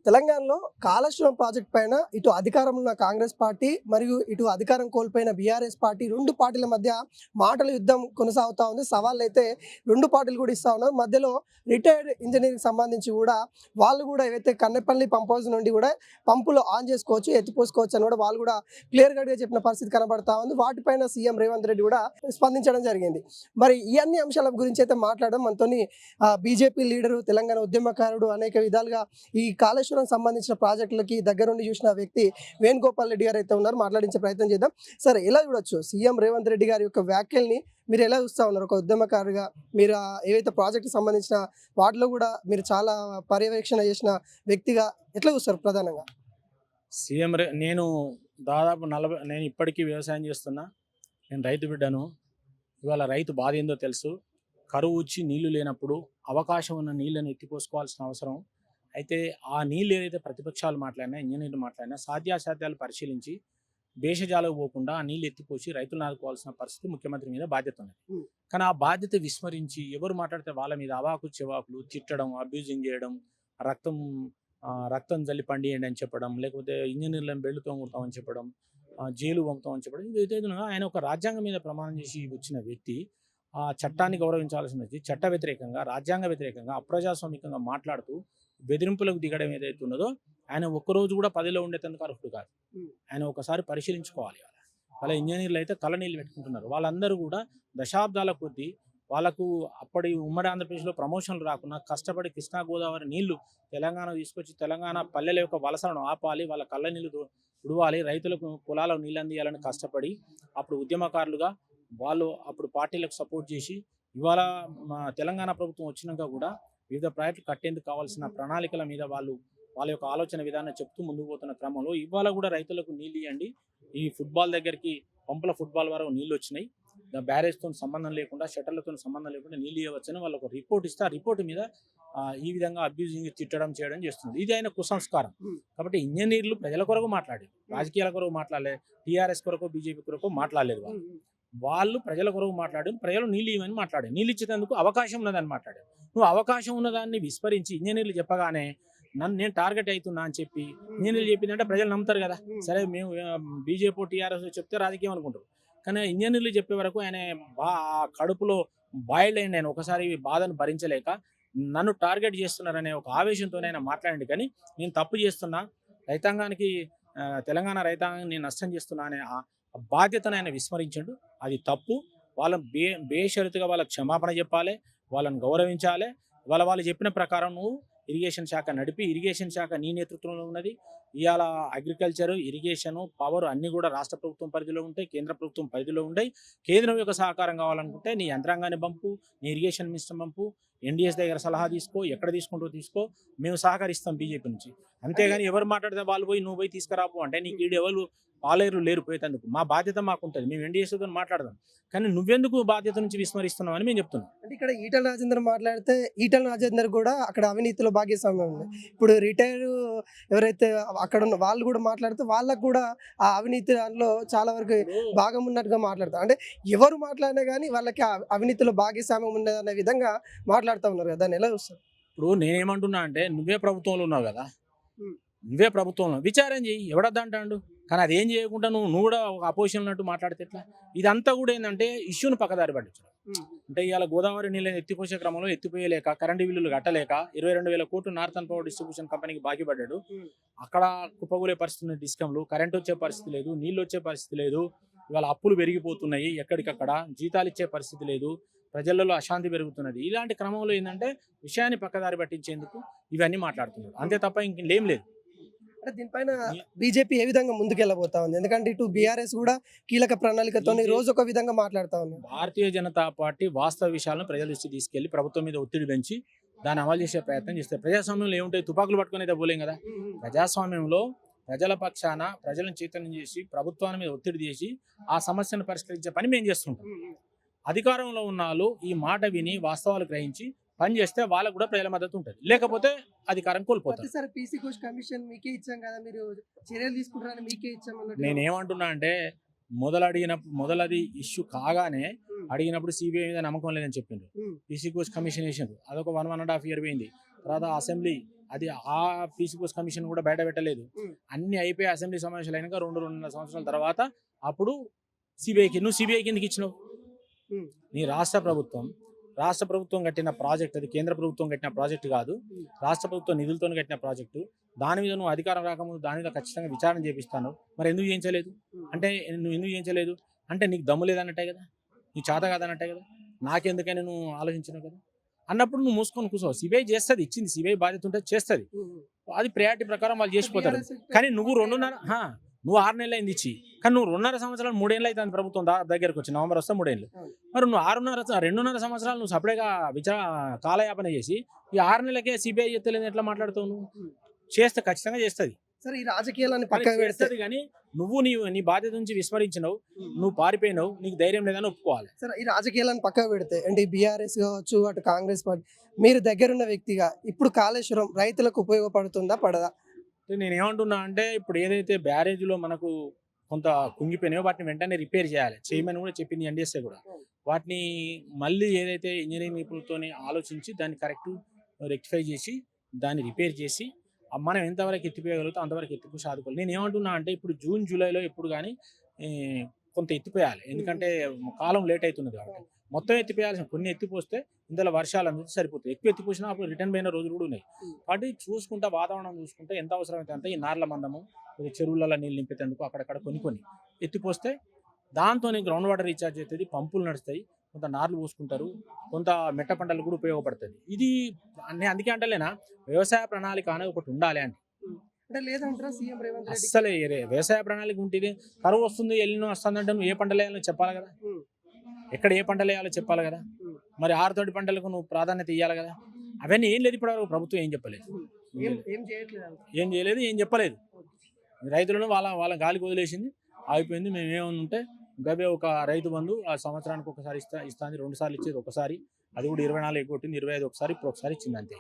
తెలంగాణలో కాళేశ్వరం ప్రాజెక్ట్ పైన ఇటు అధికారంలో ఉన్న కాంగ్రెస్ పార్టీ మరియు ఇటు అధికారం కోల్పోయిన బీఆర్ఎస్ పార్టీ రెండు పార్టీల మధ్య మాటల యుద్ధం కొనసాగుతా ఉంది. సవాళ్ళు అయితే రెండు పార్టీలు కూడా ఇస్తా ఉన్నారు. మధ్యలో రిటైర్డ్ ఇంజనీరింగ్ సంబంధించి కూడా వాళ్ళు కూడా ఏవైతే కన్నెపల్లి పంప్ హౌస్ నుండి కూడా పంపులు ఆన్ చేసుకోవచ్చు, ఎత్తిపోసుకోవచ్చు అని కూడా వాళ్ళు కూడా క్లియర్ కట్గా చెప్పిన పరిస్థితి కనబడతా ఉంది. వాటిపైన సీఎం రేవంత్ రెడ్డి కూడా స్పందించడం జరిగింది. మరి ఈ అన్ని అంశాల గురించి అయితే మాట్లాడడం మనతోని బీజేపీ లీడరు, తెలంగాణ ఉద్యమకారుడు, అనేక విధాలుగా ఈ కాళేశ్వరం సంబంధించిన ప్రాజెక్టులకి దగ్గరుండి చూసిన వ్యక్తి వేణుగోపాల్ రెడ్డి గారు అయితే ఉన్నారు. మాట్లాడించే ప్రయత్నం చేద్దాం. సరే, ఎలా చూడొచ్చు సీఎం రేవంత్ రెడ్డి గారి యొక్క వ్యాఖ్యల్ని మీరు ఎలా చూస్తూ ఉన్నారు? ఒక ఉద్యమకారుగా మీరు ఏవైతే ప్రాజెక్టు సంబంధించిన వాటిలో కూడా మీరు చాలా పర్యవేక్షణ చేసిన వ్యక్తిగా ఎట్లా చూస్తారు ప్రధానంగా? నేను దాదాపు నేను ఇప్పటికీ వ్యవసాయం చేస్తున్నా. నేను రైతు బిడ్డను. ఇవాళ రైతు బాధ ఏందో తెలుసు. కరువు వచ్చి నీళ్లు లేనప్పుడు అవకాశం ఉన్న నీళ్ళని ఎత్తిపోసుకోవాల్సిన అవసరం. అయితే ఆ నీళ్ళు ఏదైతే ప్రతిపక్షాలు మాట్లాడినా, ఇంజనీర్లు మాట్లాడినా సాధ్యాసాధ్యాలు పరిశీలించి భేషజాలకు పోకుండా ఆ నీళ్ళు ఎత్తిపోసి రైతులను ఆదుకోవాల్సిన పరిస్థితి ముఖ్యమంత్రి మీద బాధ్యత ఉంది. కానీ ఆ బాధ్యత విస్మరించి ఎవరు మాట్లాడితే వాళ్ళ మీద అవాకు చెవాకులు, తిట్టడం, అబ్యూజింగ్ చేయడం, రక్తం రక్తం జల్లి పండియండి అని చెప్పడం, లేకపోతే ఇంజనీర్లను బెళ్ళుతో కొడతామని చెప్పడం, జైలు పంపుతామని చెప్పడం, ఇదైతే ఆయన ఒక రాజ్యాంగం మీద ప్రమాణం చేసి వచ్చిన వ్యక్తి ఆ చట్టాన్ని గౌరవించాల్సిన వ్యక్తి చట్ట వ్యతిరేకంగా, రాజ్యాంగ వ్యతిరేకంగా, అప్రజాస్వామికంగా మాట్లాడుతూ బెదిరింపులకు దిగడం ఏదైతే ఉన్నదో ఆయన ఒక్కరోజు కూడా పదిలో ఉండేందుకు అర్హుడు కాదు. ఆయన ఒకసారి పరిశీలించుకోవాలి. వాళ్ళ ఇంజనీర్లు అయితే కళ్ళనీళ్ళు పెట్టుకుంటున్నారు. వాళ్ళందరూ కూడా దశాబ్దాల కొద్దీ వాళ్ళకు అప్పటి ఉమ్మడి ఆంధ్రప్రదేశ్లో ప్రమోషన్లు రాకుండా కష్టపడి కృష్ణా గోదావరి నీళ్లు తెలంగాణ తీసుకొచ్చి తెలంగాణ పల్లెల యొక్క వలసలను ఆపాలి, వాళ్ళ కళ్ళ నీళ్లు ఉడవాలి, రైతులకు పొలాలకు నీళ్ళు అందియాలని కష్టపడి అప్పుడు ఉద్యమకారులుగా వాళ్ళు అప్పుడు పార్టీలకు సపోర్ట్ చేసి ఇవాళ తెలంగాణ ప్రభుత్వం వచ్చినాక కూడా వివిధ ప్రాజెక్టులు కట్టేందుకు కావాల్సిన ప్రణాళికల మీద వాళ్ళ యొక్క ఆలోచన విధానం చెప్తూ ముందుకు పోతున్న క్రమంలో ఇవాళ కూడా రైతులకు నీళ్ళు ఇవ్వండి, ఈ ఫుట్బాల్ దగ్గరికి పంపుల ఫుట్బాల్ వరకు నీళ్ళు వచ్చినాయి, బ్యారేజ్తో సంబంధం లేకుండా, షటర్లతో సంబంధం లేకుండా నీళ్ళు ఇవ్వచ్చని వాళ్ళు ఒక రిపోర్ట్ ఇస్తే ఆ రిపోర్ట్ మీద ఈ విధంగా అబ్యూజింగ్ తిట్టడం చేయడం చేస్తుంది. ఇది ఆయన కుసంస్కారం. కాబట్టి ఇంజనీర్లు ప్రజల కొరకు మాట్లాడారు, రాజకీయాల కొరకు మాట్లాడలేదు, టీఆర్ఎస్ కొరకు బీజేపీ కొరకు మాట్లాడలేదు. వాళ్ళు ప్రజల కొరకు మాట్లాడి ప్రజలు నీళ్ళు ఇవ్వని మాట్లాడారు. నీళ్ళు ఇచ్చేందుకు అవకాశం ఉన్నదని మాట్లాడారు. నువ్వు అవకాశం ఉన్నదాన్ని విస్మరించి ఇంజనీర్లు చెప్పగానే నేను టార్గెట్ అవుతున్నా అని చెప్పి ఇంజనీర్లు చెప్పిందంటే ప్రజలు నమ్ముతారు కదా. సరే, మేము బీజేపీ టీఆర్ఎస్ చెప్తే రాజకీయం అనుకుంటారు. కానీ ఇంజనీర్లు చెప్పే వరకు ఆయన కడుపులో బాయిల్డ్ అయ్యింది. ఆయన ఒకసారి బాధను భరించలేక నన్ను టార్గెట్ చేస్తున్నారనే ఒక ఆవేశంతోనే ఆయన మాట్లాడండి. కానీ నేను తప్పు చేస్తున్నా, రైతాంగానికి తెలంగాణ రైతాంగాన్ని నేను నష్టం చేస్తున్నా అనే బాధ్యతను ఆయన విస్మరించాడు. అది తప్పు. వాళ్ళని బేషరతుగా వాళ్ళకి క్షమాపణ చెప్పాలి, వాళ్ళని గౌరవించాలి. వాళ్ళు చెప్పిన ప్రకారం నువ్వు ఇరిగేషన్ శాఖ నడిపి, ఇరిగేషన్ శాఖ నీ నేతృత్వంలో ఉన్నది. ఇవాళ అగ్రికల్చర్, ఇరిగేషను, పవర్ అన్నీ కూడా రాష్ట్ర ప్రభుత్వం పరిధిలో ఉంటాయి, కేంద్ర ప్రభుత్వం పరిధిలో ఉంటాయి. కేంద్రం యొక్క సహకారం కావాలనుకుంటే నీ యంత్రాంగాన్ని పంపు, నీ ఇరిగేషన్ మినిస్టర్ పంపు, ఎన్డీఎస్ దగ్గర సలహా తీసుకో, ఎక్కడ తీసుకుంటూ తీసుకో, మేము సహకరిస్తాం బీజేపీ నుంచి. అంతేగాని ఎవరు మాట్లాడితే వాళ్ళు పోయి నువ్వు పోయి తీసుకురాపు అంటే నీకు ఈడు ఎవరు పాలేరు లేరు పోయేందుకు. మా బాధ్యత మాకుంటుంది, మేము ఎన్డీఎస్తో మాట్లాడదాం. కానీ నువ్వెందుకు బాధ్యత నుంచి విస్మరిస్తున్నావు అని మేము చెప్తున్నాం. అంటే ఇక్కడ ఈటల రాజేందర్ మాట్లాడితే ఈటల రాజేందర్ కూడా అక్కడ అవినీతిలో భాగస్వామ్యం ఉంది. ఇప్పుడు రిటైర్ ఎవరైతే అక్కడ ఉన్న వాళ్ళు కూడా మాట్లాడితే వాళ్ళకు కూడా ఆ అవినీతి దాంట్లో చాలా వరకు భాగం ఉన్నట్టుగా మాట్లాడతారు. అంటే ఎవరు మాట్లాడినా కానీ వాళ్ళకి అవినీతిలో భాగస్వామ్యం ఉన్నదనే విధంగా మాట్లాడుతూ ఉన్నారు కదా. దాన్ని ఎలా చూస్తారు? ఇప్పుడు నేనేమంటున్నా అంటే నువ్వే ప్రభుత్వంలో ఉన్నావు కదా, నువ్వే ప్రభుత్వంలో విచారం చేయి, ఎవడద్దంటాడు. కానీ అదేం చేయకుండా నువ్వు కూడా ఒక అపోజిషన్ ఉన్నట్టు మాట్లాడితే ఎట్లా? ఇదంతా కూడా ఏంటంటే ఇష్యూని పక్కదారి పట్టించడం. అంటే ఇవాళ గోదావరి నీళ్ళని ఎత్తిపోసే క్రమంలో ఎత్తిపోయలేక, కరెంటు బిల్లులు కట్టలేక 22,000 కోట్లు నార్థన్ పవర్ డిస్ట్రిబ్యూషన్ కంపెనీకి బాకీ పడ్డాడు. అక్కడ కుప్పగూలే పరిస్థితి ఉంది. డిస్కంలు కరెంట్ వచ్చే పరిస్థితి లేదు, నీళ్ళు వచ్చే పరిస్థితి లేదు. ఇవాళ అప్పులు పెరిగిపోతున్నాయి, ఎక్కడికక్కడ జీతాలు ఇచ్చే పరిస్థితి లేదు, ప్రజలలో అశాంతి పెరుగుతున్నది. ఇలాంటి క్రమంలో ఏంటంటే విషయాన్ని పక్కదారి పట్టించేందుకు ఇవన్నీ మాట్లాడుతున్నారు, అంతే తప్ప ఇంకేం లేదు. అంటే దీనిపైన బీజేపీ ఏ విధంగా ముందుకెళ్ళబోతా ఉంది? ఎందుకంటే ఇటు బీఆర్ఎస్ కూడా కీలక ప్రణాళికతో రోజు ఒక విధంగా మాట్లాడుతూ ఉంది. భారతీయ జనతా పార్టీ వాస్తవ విషయాలను ప్రజల దృష్టి తీసుకెళ్లి ప్రభుత్వం మీద ఒత్తిడి పెంచి దాన్ని అమలు చేసే ప్రయత్నం చేస్తారు. ప్రజాస్వామ్యంలో ఏముంటాయి? తుపాకులు పట్టుకుని అయితే పోలేం కదా. ప్రజాస్వామ్యంలో ప్రజల పక్షాన ప్రజలను చైతన్యం చేసి ప్రభుత్వాన్ని మీద ఒత్తిడి చేసి ఆ సమస్యను పరిష్కరించే పని మేము చేస్తుంటాం. అధికారంలో ఉన్న వాళ్ళు ఈ మాట విని వాస్తవాలు గ్రహించి పని చేస్తే వాళ్ళకు కూడా ప్రజల మద్దతు ఉంటుంది, లేకపోతే అధికారం కోల్పోతారు. నేనేమంటున్నా అంటే మొదలది ఇష్యూ కాగానే అడిగినప్పుడు సిబిఐ మీద నమ్మకం లేదని చెప్పిండ్రు. పీసీ కోచ్ కమిషన్ వేసిండ్రు, అదొక 1.5 year పోయింది. తర్వాత అసెంబ్లీ అది ఆ పీసీకోస్ కమిషన్ కూడా బయట పెట్టలేదు. ఉమ్. అన్ని అయిపోయి అసెంబ్లీ సమావేశాలు అయినాక 2-2.5 సంవత్సరాల తర్వాత అప్పుడు సిబిఐకి నువ్వు సిబిఐకి ఎందుకు ఇచ్చినావు? ఉమ్. నీ రాష్ట్ర ప్రభుత్వం కట్టిన ప్రాజెక్ట్, అది కేంద్ర ప్రభుత్వం కట్టిన ప్రాజెక్టు కాదు, రాష్ట్ర ప్రభుత్వం నిధులతో కట్టిన ప్రాజెక్టు. దాని మీద నువ్వు అధికారం రాకముందు దాని మీద ఖచ్చితంగా విచారణ చేపిస్తాను. మరి ఎందుకు చేయించలేదు అంటే, నువ్వు ఎందుకు చేయించలేదు అంటే నీకు దమ్ము లేదన్నట్టే కదా, నీ చేత కాదన్నట్టే కదా, నాకెందుకని నువ్వు ఆలోచించినావు కదా అన్నప్పుడు నువ్వు మూసుకొని కూర్చో. సిబిఐ చేస్తుంది, ఇచ్చింది సిబిఐ బాధ్యత ఉంటే చేస్తుంది, అది ప్రయారిటీ ప్రకారం వాళ్ళు చేసిపోతారు. కానీ నువ్వు 6 నెలలు అయింది ఇచ్చి, కానీ నువ్వు 2.5 సంవత్సరాలు 3 ఏళ్ళు అవుతుంది ప్రభుత్వం దగ్గరకు వచ్చి, నవంబర్ వస్తే 3 ఏళ్ళు. మరి నువ్వు 2.5 సంవత్సరాలు నువ్వు సపరేట్గా కాలయాపన చేసి ఈ 6 నెలలకే సిబిఐ చెప్తలేదు ఎట్లా మాట్లాడుతావు? నువ్వు చేస్తే ఖచ్చితంగా చేస్తుంది, సరే ఈ రాజకీయాలని పక్కన పెడితే చేస్తుంది. కానీ నువ్వు నీ బాధ్యత నుంచి విస్మరించినావు, నువ్వు పారిపోయినావు, నీకు ధైర్యం లేదని ఒప్పుకోవాలి. సరే ఈ రాజకీయాలను పక్కన పెడితే అంటే బీఆర్ఎస్ కావచ్చు, అటు కాంగ్రెస్ పార్టీ, మీరు దగ్గరున్న వ్యక్తిగా ఇప్పుడు కాళేశ్వరం రైతులకు ఉపయోగపడుతుందా పడదా? నేను ఏమంటున్నా అంటే, ఇప్పుడు ఏదైతే బ్యారేజ్లో మనకు కొంత కుంగిపోయినాయో వాటిని వెంటనే రిపేర్ చేయాలి, చేయమని కూడా చెప్పింది ఎన్డీఎస్ఏ కూడా. వాటిని మళ్ళీ ఏదైతే ఇంజనీరింగ్ నిపుణులతో ఆలోచించి దాన్ని కరెక్ట్ రెక్టిఫై చేసి దాన్ని రిపేర్ చేసి మనం ఎంతవరకు ఎత్తిపోయగలుగుతాం అంతవరకు ఎత్తిపోయి ఆదుకోవాలి. నేను ఏమంటున్నా అంటే, ఇప్పుడు జూన్ జూలైలో ఎప్పుడు కానీ కొంత ఎత్తిపోయాలి, ఎందుకంటే కాలం లేట్ అవుతున్నది కాబట్టి. మొత్తం ఎత్తిపోయాల్సిన కొన్ని ఎత్తిపోస్తే ఇందులో వర్షాలు అనేది సరిపోతుంది. ఎక్కువ ఎత్తిపోసినా అప్పుడు రిటర్న్ పోయిన రోజులు కూడా ఉన్నాయి. కాబట్టి చూసుకుంటా, వాతావరణం చూసుకుంటే ఎంత అవసరమైతే అంత ఈ నార్ల మందము చెరువులలో నీళ్ళు నింపేందుకు అక్కడక్కడ కొన్ని ఎత్తిపోస్తే దాంతో గ్రౌండ్ వాటర్ రీఛార్జ్ అవుతుంది, పంపులు నడుస్తాయి, కొంత నార్లు పోసుకుంటారు, కొంత మెట్ట పంటలు కూడా ఉపయోగపడుతుంది. ఇది అందుకే అంటలేనా వ్యవసాయ ప్రణాళిక అనేది ఒకటి ఉండాలి అని. అంటే లేదంటారా సీఎం రేవంత్ రెడ్డి? అస్సలే వ్యవసాయ ప్రణాళిక ఉంటుంది. కరువు వస్తుంది, ఎల్లినో వస్తుందంటే నువ్వు ఏ పంటలు వేయాలో చెప్పాలి కదా, ఎక్కడ ఏ పంటలు వేయాలో చెప్పాలి కదా, మరి ఆరుతోటి పంటలకు నువ్వు ప్రాధాన్యత ఇవ్వాలి కదా. అవన్నీ ఏం లేదు, ఇప్పుడు ప్రభుత్వం ఏం చెప్పలేదు, ఏం చేయలేదు, ఏం చెప్పలేదు. రైతులను వాళ్ళ గాలికి వదిలేసింది, ఆగిపోయింది. మేము ఏమన్నా ఉంటే గబే ఒక రైతు బంధు ఆ సంవత్సరానికి ఒకసారి ఇస్తాంది, 2 సార్లు ఇచ్చేది ఒకసారి, అది కూడా 24 ఎగ్గొట్టింది, 25 ఒకసారి, ఇప్పుడు ఒకసారి ఇచ్చింది అంతే.